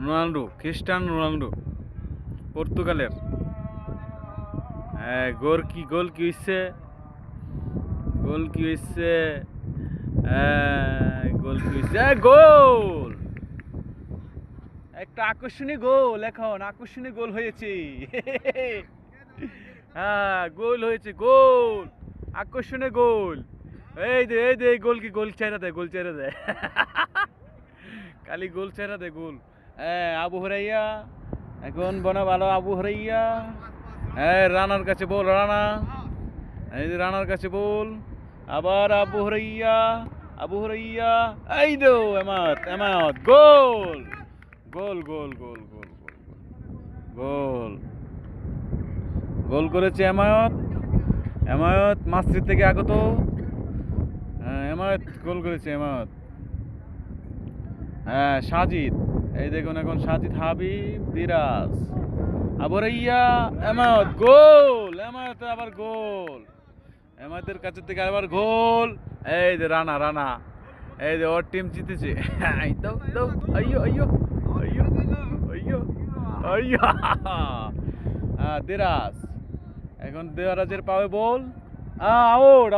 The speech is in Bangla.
রোনাল্ডো, খ্রিস্টান রোনাল্ডো, পর্তুগালের। গোল কি হইছে? গোল কি হইছে? গোল! একটা আকর্ষণীয় গোল, এখন আকর্ষণীয় গোল হয়েছে। হ্যাঁ, গোল হয়েছে, গোল, আকর্ষণীয় গোল। এই দে গোল চাইরা দেয়। খালি গোল চাইরা দেয়, গোল। আবু হুরাইয়া এখন ভালো, আবু হুরাইয়া। রানার কাছে বল, রানা। এই যে রানার কাছে বল, আবার আবু হুরাইয়া। এই দো এমাত, গোল! গোল গোল গোল গোল গোল গোল গোল করেছে এমায়ত মাস্ত্রি থেকে আগত। এমায়ত গোল করেছে, এমায়ত। সাজিদ, এই দেখুন এখন সাজিদ, হাবিব, দিরাজ, আবরাইয়া, এমায়ত, গোল! এমায়ত আবার গোল, এমায়তের কাছে থেকে আবার গোল। এই যে রানা, এই যে ওর টিম জিতেছে। দিরাজ, এখন দিরাজের পাবে বল, আউট।